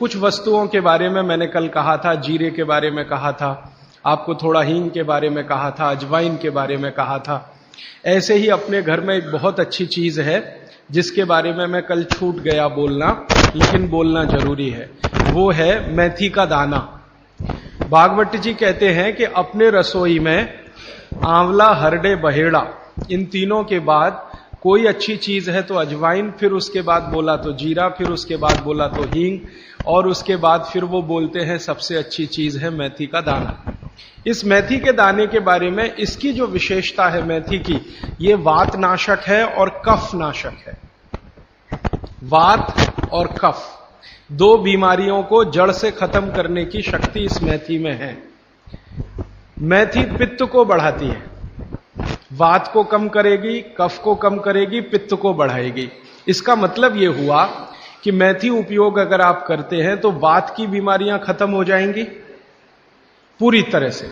कुछ वस्तुओं के बारे में मैंने कल कहा था, जीरे के बारे में कहा था, आपको थोड़ा हींग के बारे में कहा था, अजवाइन के बारे में कहा था। ऐसे ही अपने घर में एक बहुत अच्छी चीज है जिसके बारे में मैं कल छूट गया बोलना, लेकिन बोलना जरूरी है। वो है मेथी का दाना। भागवत जी कहते हैं कि अपने रसोई में आंवला, हरडे, बहेड़ा, इन तीनों के बाद कोई अच्छी चीज है तो अजवाइन, फिर उसके बाद बोला तो जीरा, फिर उसके बाद बोला तो हींग, और उसके बाद फिर वो बोलते हैं सबसे अच्छी चीज है मेथी का दाना। इस मेथी के दाने के बारे में इसकी जो विशेषता है मेथी की, ये वात नाशक है और कफ नाशक है। वात और कफ, दो बीमारियों को जड़ से खत्म करने की शक्ति इस मेथी में है। मेथी पित्त को बढ़ाती है, वात को कम करेगी, कफ को कम करेगी, पित्त को बढ़ाएगी। इसका मतलब यह हुआ कि मेथी उपयोग अगर आप करते हैं तो वात की बीमारियां खत्म हो जाएंगी पूरी तरह से,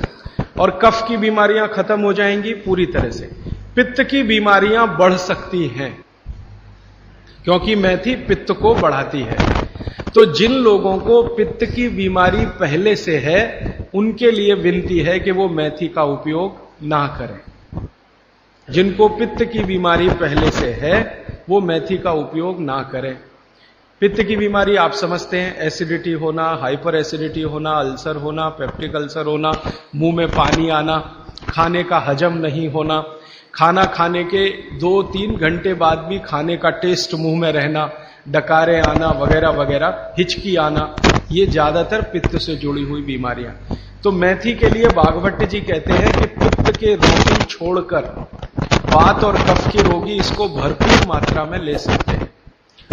और कफ की बीमारियां खत्म हो जाएंगी पूरी तरह से। पित्त की बीमारियां बढ़ सकती हैं क्योंकि मेथी पित्त को बढ़ाती है। तो जिन लोगों को पित्त की बीमारी पहले से है उनके लिए विनती है कि वो मेथी का उपयोग ना करें। जिनको पित्त की बीमारी पहले से है वो मेथी का उपयोग ना करें। पित्त की बीमारी आप समझते हैं, एसिडिटी होना, हाइपर एसिडिटी होना, अल्सर होना, पेप्टिक अल्सर होना, मुंह में पानी आना, खाने का हजम नहीं होना, खाना खाने के 2-3 घंटे बाद भी खाने का टेस्ट मुंह में रहना, डकारे आना वगैरह वगैरह, हिचकी आना, ये ज्यादातर पित्त से जुड़ी हुई बीमारियां। तो मेथी के लिए भागवत जी कहते हैं कि पित्त के रोगी छोड़कर वात और कफ के रोगी इसको भरपूर मात्रा में ले सकते हैं।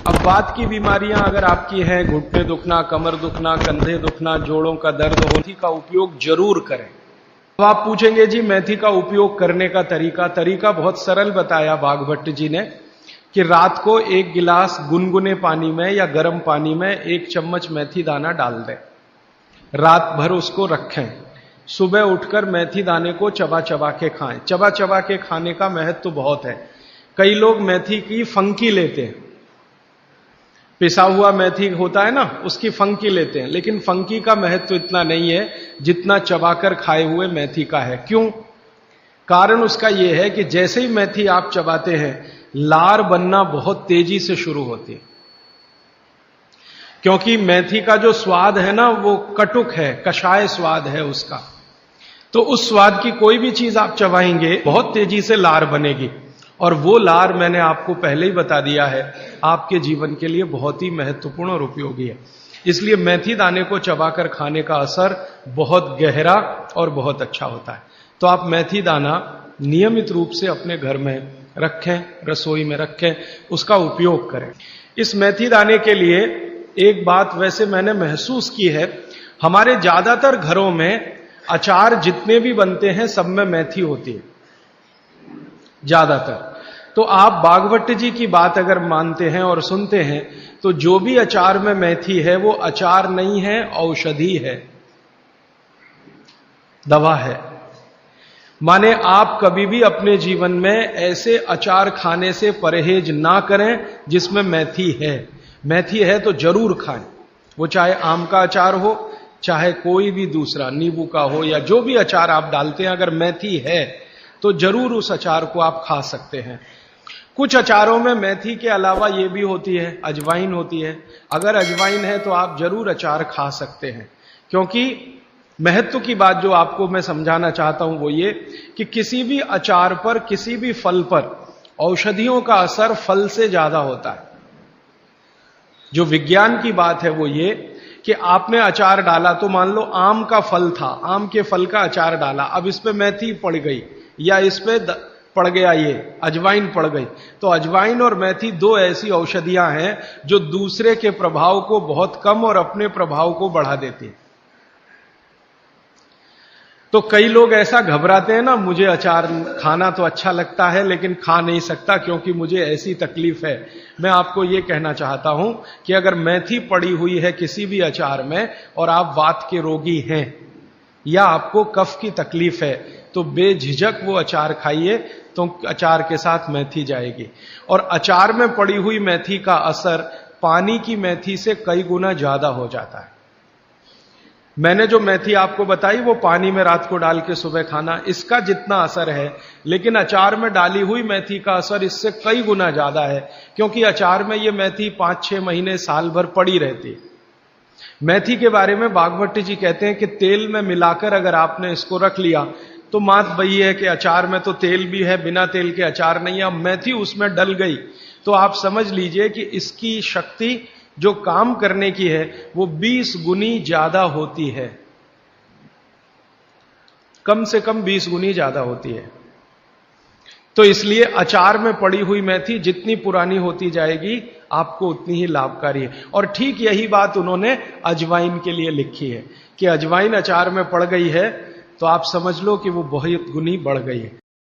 अब वात की बीमारियां अगर आपकी हैं, घुटने दुखना, कमर दुखना, कंधे दुखना, जोड़ों का दर्द, मेथी का उपयोग जरूर करें। अब आप पूछेंगे जी मेथी का उपयोग करने का तरीका बहुत सरल बताया भागवत जी ने कि रात को 1 गिलास गुनगुने पानी में या गर्म पानी में 1 चम्मच मेथी दाना डाल दें, रात भर उसको रखें, सुबह उठकर मेथी दाने को चबा चबा के खाएं। चबा चबा के खाने का महत्व तो बहुत है। कई लोग मेथी की फंकी लेते हैं, पिसा हुआ मेथी होता है ना, उसकी फंकी लेते हैं, लेकिन फंकी का महत्व इतना नहीं है जितना चबाकर खाए हुए मेथी का है। क्यों? कारण उसका यह है कि जैसे ही मेथी आप चबाते हैं लार बनना बहुत तेजी से शुरू होती है, क्योंकि मेथी का जो स्वाद है ना वो कटुक है, कषाय स्वाद है उसका। तो उस स्वाद की कोई भी चीज आप चबाएंगे बहुत तेजी से लार बनेगी, और वो लार मैंने आपको पहले ही बता दिया है आपके जीवन के लिए बहुत ही महत्वपूर्ण और उपयोगी है। इसलिए मेथी दाने को चबाकर खाने का असर बहुत गहरा और बहुत अच्छा होता है। तो आप मेथी दाना नियमित रूप से अपने घर में रखें, रसोई में रखें, उसका उपयोग करें। इस मेथी दाने के लिए एक बात वैसे मैंने महसूस की है, हमारे ज्यादातर घरों में अचार जितने भी बनते हैं सब में मेथी होती है ज्यादातर। तो आप भागवत जी की बात अगर मानते हैं और सुनते हैं तो जो भी अचार में मेथी है वो अचार नहीं है, औषधि है, दवा है। माने आप कभी भी अपने जीवन में ऐसे अचार खाने से परहेज ना करें जिसमें मेथी है। मेथी है तो जरूर खाएं, वो चाहे आम का अचार हो, चाहे कोई भी दूसरा, नींबू का हो, या जो भी अचार आप डालते हैं, अगर मेथी है तो जरूर उस अचार को आप खा सकते हैं। कुछ अचारों में मेथी के अलावा ये भी होती है, अजवाइन होती है। अगर अजवाइन है तो आप जरूर अचार खा सकते हैं, क्योंकि महत्व की बात जो आपको मैं समझाना चाहता हूं वो ये कि किसी भी अचार पर, किसी भी फल पर औषधियों का असर फल से ज्यादा होता है। जो विज्ञान की बात है वो ये कि आपने अचार डाला, तो मान लो आम का फल था, आम के फल का अचार डाला, अब इस पे मेथी पड़ गई या इस पे पड़ गया ये अजवाइन पड़ गई, तो अजवाइन और मेथी दो ऐसी औषधियां हैं जो दूसरे के प्रभाव को बहुत कम और अपने प्रभाव को बढ़ा देती है। तो कई लोग ऐसा घबराते हैं ना, मुझे अचार खाना तो अच्छा लगता है लेकिन खा नहीं सकता क्योंकि मुझे ऐसी तकलीफ है। मैं आपको यह कहना चाहता हूं कि अगर मेथी पड़ी हुई है किसी भी अचार में और आप वात के रोगी हैं या आपको कफ की तकलीफ है तो बेझिझक वो अचार खाइए, तो अचार के साथ मेथी जाएगी। और अचार में पड़ी हुई मेथी का असर पानी की मेथी से कई गुना ज्यादा हो जाता है। मैंने जो मेथी आपको बताई वो पानी में रात को डाल के सुबह खाना, इसका जितना असर है, लेकिन अचार में डाली हुई मेथी का असर इससे कई गुना ज्यादा है, क्योंकि अचार में ये मेथी 5-6 महीने साल भर पड़ी रहती है। मेथी के बारे में बागभट्टी जी कहते हैं कि तेल में मिलाकर अगर आपने इसको रख लिया तो बात वही है कि अचार में तो तेल भी है, बिना तेल के अचार नहीं है। अब मेथी उसमें डल गई तो आप समझ लीजिए कि इसकी शक्ति जो काम करने की है वो 20 गुनी ज्यादा होती है, कम से कम 20 गुनी ज्यादा होती है। तो इसलिए अचार में पड़ी हुई मेथी जितनी पुरानी होती जाएगी आपको उतनी ही लाभकारी है। और ठीक यही बात उन्होंने अजवाइन के लिए लिखी है कि अजवाइन अचार में पड़ गई है तो आप समझ लो कि वो बहुत गुनी बढ़ गई है।